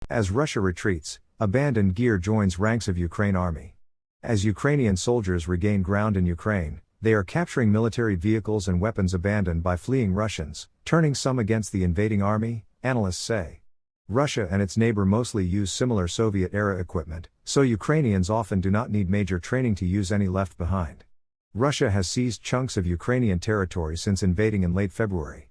As Russia retreats, abandoned gear joins ranks of Ukraine army. As Ukrainian soldiers regain ground in Ukraine, they are capturing military vehicles and weapons abandoned by fleeing Russians, turning some against the invading army, analysts say. Russia and its neighbor mostly use similar Soviet-era equipment, so Ukrainians often do not need major training to use any left behind. Russia has seized chunks of Ukrainian territory since invading in late February.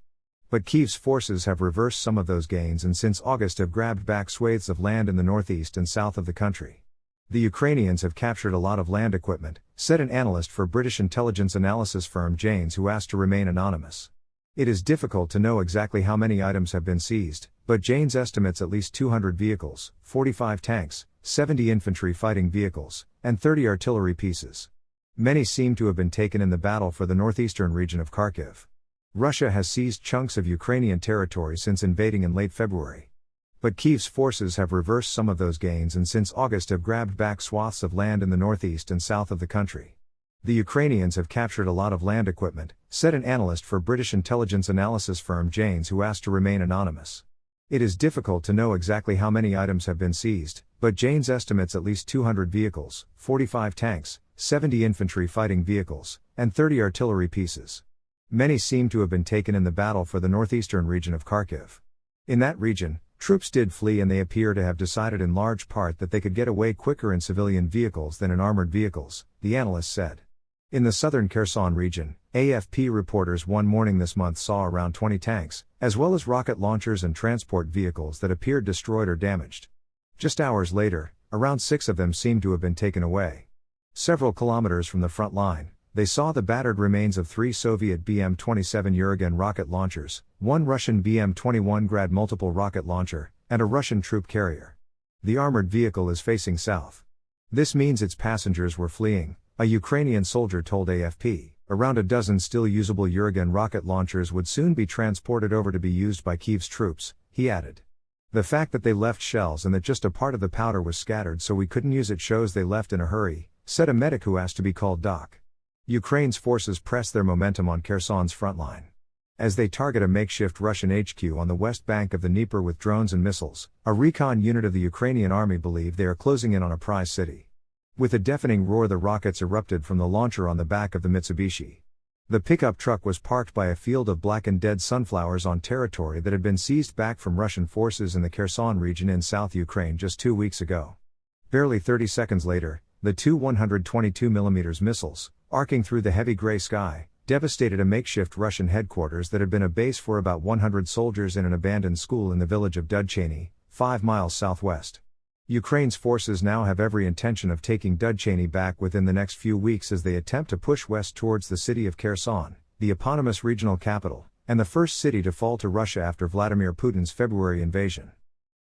But Kyiv's forces have reversed some of those gains and since August have grabbed back swathes of land in the northeast and south of the country. The Ukrainians have captured a lot of land equipment, said an analyst for British intelligence analysis firm Janes, who asked to remain anonymous. It is difficult to know exactly how many items have been seized, but Janes estimates at least 200 vehicles, 45 tanks, 70 infantry fighting vehicles, and 30 artillery pieces. Many seem to have been taken in the battle for the northeastern region of Kharkiv. Russia has seized chunks of Ukrainian territory since invading in late February. But Kyiv's forces have reversed some of those gains and since August have grabbed back swaths of land in the northeast and south of the country. The Ukrainians have captured a lot of land equipment, said an analyst for British intelligence analysis firm Janes, who asked to remain anonymous. It is difficult to know exactly how many items have been seized, but Janes estimates at least 200 vehicles, 45 tanks, 70 infantry fighting vehicles, and 30 artillery pieces. Many seem to have been taken in the battle for the northeastern region of Kharkiv. In that region, troops did flee and they appear to have decided in large part that they could get away quicker in civilian vehicles than in armored vehicles, the analyst said. In the southern Kherson region, AFP reporters one morning this month saw around 20 tanks, as well as rocket launchers and transport vehicles that appeared destroyed or damaged. Just hours later, around 6 of them seemed to have been taken away. Several kilometers from the front line, they saw the battered remains of 3 Soviet BM-27 Uragan rocket launchers, 1 Russian BM-21 Grad multiple rocket launcher, and a Russian troop carrier. The armored vehicle is facing south. This means its passengers were fleeing, a Ukrainian soldier told AFP. Around a dozen still usable Uragan rocket launchers would soon be transported over to be used by Kyiv's troops, he added. The fact that they left shells and that just a part of the powder was scattered so we couldn't use it shows they left in a hurry, said a medic who asked to be called Doc. Ukraine's forces press their momentum on Kherson's front line. As they target a makeshift Russian HQ on the west bank of the Dnieper with drones and missiles, a recon unit of the Ukrainian army believe they are closing in on a prize city. With a deafening roar, the rockets erupted from the launcher on the back of the Mitsubishi. The pickup truck was parked by a field of blackened dead sunflowers on territory that had been seized back from Russian forces in the Kherson region in South Ukraine just 2 weeks ago. Barely 30 seconds later, the 2 122mm missiles, arcing through the heavy gray sky, devastated a makeshift Russian headquarters that had been a base for about 100 soldiers in an abandoned school in the village of Dudchany, 5 miles southwest. Ukraine's forces now have every intention of taking Dudchany back within the next few weeks as they attempt to push west towards the city of Kherson, the eponymous regional capital, and the first city to fall to Russia after Vladimir Putin's February invasion.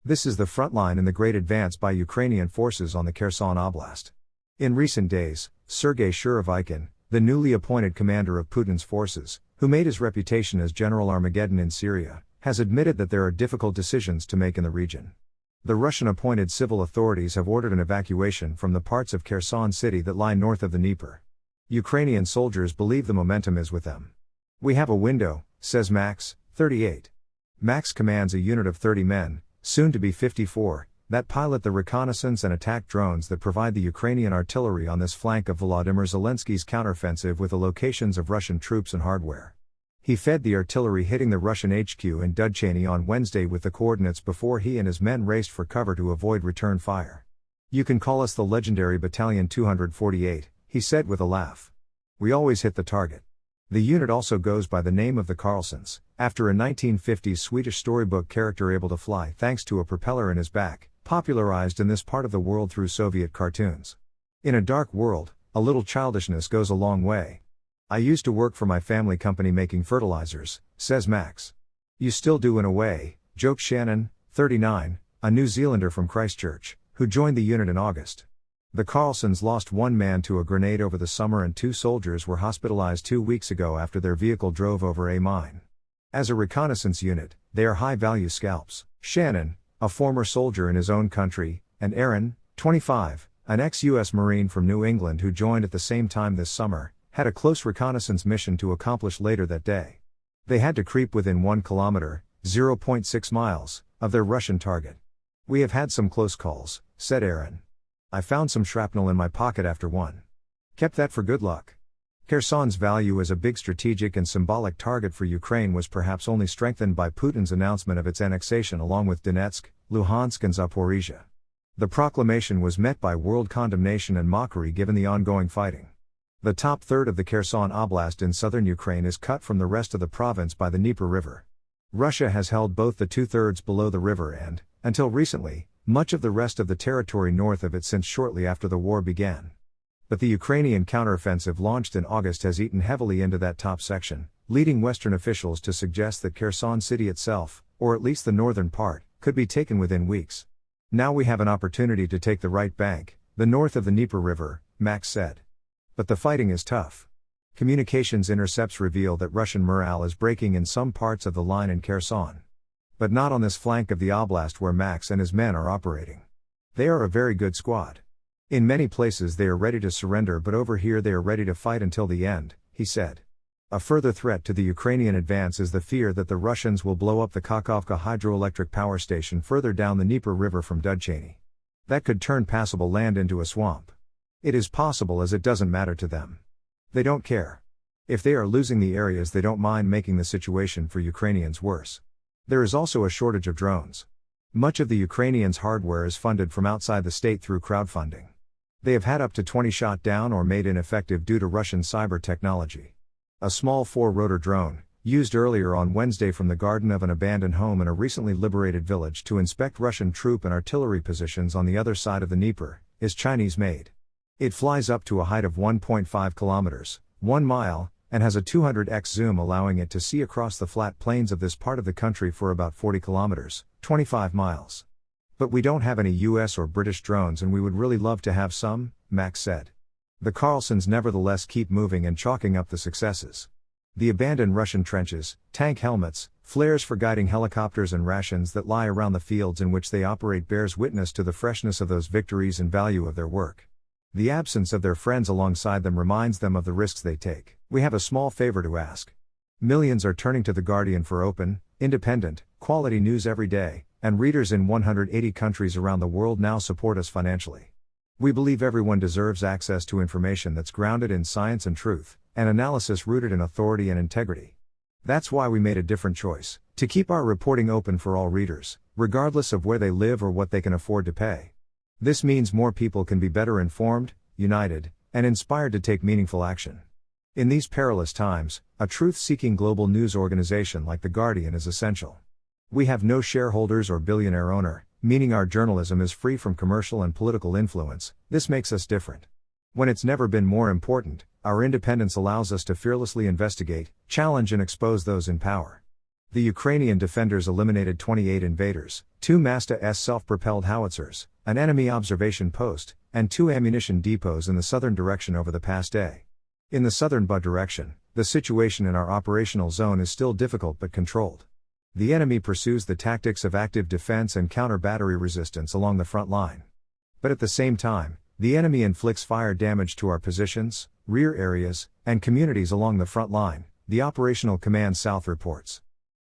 This is the front line in the great advance by Ukrainian forces on the Kherson Oblast. In recent days, Sergei Surovikin, the newly appointed commander of Putin's forces, who made his reputation as General Armageddon in Syria, has admitted that there are difficult decisions to make in the region. The Russian-appointed civil authorities have ordered an evacuation from the parts of Kherson city that lie north of the Dnieper. Ukrainian soldiers believe the momentum is with them. We have a window, says Max, 38. Max commands a unit of 30 men, soon to be 54, that pilot the reconnaissance and attack drones that provide the Ukrainian artillery on this flank of Volodymyr Zelensky's counteroffensive with the locations of Russian troops and hardware. He fed the artillery hitting the Russian HQ in Dudchany on Wednesday with the coordinates before he and his men raced for cover to avoid return fire. You can call us the legendary Battalion 248, he said with a laugh. We always hit the target. The unit also goes by the name of the Carlsons, after a 1950s Swedish storybook character able to fly thanks to a propeller in his back, popularized in this part of the world through Soviet cartoons. In a dark world, a little childishness goes a long way. I used to work for my family company making fertilizers, says Max. You still do in a way, jokes Shannon, 39, a New Zealander from Christchurch, who joined the unit in August. The Carlsons lost 1 man to a grenade over the summer and 2 soldiers were hospitalized 2 weeks ago after their vehicle drove over a mine. As a reconnaissance unit, they are high-value scalps. Shannon, a former soldier in his own country, and Aaron, 25, an ex-US Marine from New England who joined at the same time this summer, had a close reconnaissance mission to accomplish later that day. They had to creep within 1 kilometer, 0.6 miles, of their Russian target. "We have had some close calls," said Aaron. "I found some shrapnel in my pocket after one. Kept that for good luck." Kherson's value as a big strategic and symbolic target for Ukraine was perhaps only strengthened by Putin's announcement of its annexation along with Donetsk, Luhansk and Zaporizhia. The proclamation was met by world condemnation and mockery given the ongoing fighting. The top third of the Kherson Oblast in southern Ukraine is cut from the rest of the province by the Dnieper River. Russia has held both the two-thirds below the river and, until recently, much of the rest of the territory north of it since shortly after the war began. But the Ukrainian counteroffensive launched in August has eaten heavily into that top section, leading Western officials to suggest that Kherson city itself, or at least the northern part, could be taken within weeks. "Now we have an opportunity to take the right bank, the north of the Dnieper River," Max said. "But the fighting is tough." Communications intercepts reveal that Russian morale is breaking in some parts of the line in Kherson. But not on this flank of the oblast where Max and his men are operating. They are a very good squad. "In many places they are ready to surrender, but over here they are ready to fight until the end," he said. A further threat to the Ukrainian advance is the fear that the Russians will blow up the Kakhovka hydroelectric power station further down the Dnieper River from Dudchany. That could turn passable land into a swamp. It is possible, as it doesn't matter to them. They don't care. If they are losing the areas, they don't mind making the situation for Ukrainians worse. There is also a shortage of drones. Much of the Ukrainians' hardware is funded from outside the state through crowdfunding. They have had up to 20 shot down or made ineffective due to Russian cyber technology. A small 4-rotor drone, used earlier on Wednesday from the garden of an abandoned home in a recently liberated village to inspect Russian troop and artillery positions on the other side of the Dnieper, is Chinese-made. It flies up to a height of 1.5 kilometers, 1 mile, and has a 200x zoom, allowing it to see across the flat plains of this part of the country for about 40 kilometers, 25 miles. "But we don't have any US or British drones, and we would really love to have some," Max said. The Carlsons nevertheless keep moving and chalking up the successes. The abandoned Russian trenches, tank helmets, flares for guiding helicopters and rations that lie around the fields in which they operate bears witness to the freshness of those victories and value of their work. The absence of their friends alongside them reminds them of the risks they take. "We have a small favor to ask. Millions are turning to The Guardian for open, independent, quality news every day, and readers in 180 countries around the world now support us financially. We believe everyone deserves access to information that's grounded in science and truth, and analysis rooted in authority and integrity. That's why we made a different choice, to keep our reporting open for all readers, regardless of where they live or what they can afford to pay. This means more people can be better informed, united, and inspired to take meaningful action. In these perilous times, a truth-seeking global news organization like The Guardian is essential. We have no shareholders or billionaire owner, meaning our journalism is free from commercial and political influence. This makes us different. When it's never been more important, our independence allows us to fearlessly investigate, challenge and expose those in power." The Ukrainian defenders eliminated 28 invaders, 2 Masta-S self-propelled howitzers, an enemy observation post, and 2 ammunition depots in the southern direction over the past day. In the southern Budd direction, the situation in our operational zone is still difficult but controlled. The enemy pursues the tactics of active defense and counter-battery resistance along the front line. But at the same time, the enemy inflicts fire damage to our positions, rear areas, and communities along the front line, the Operational Command South reports.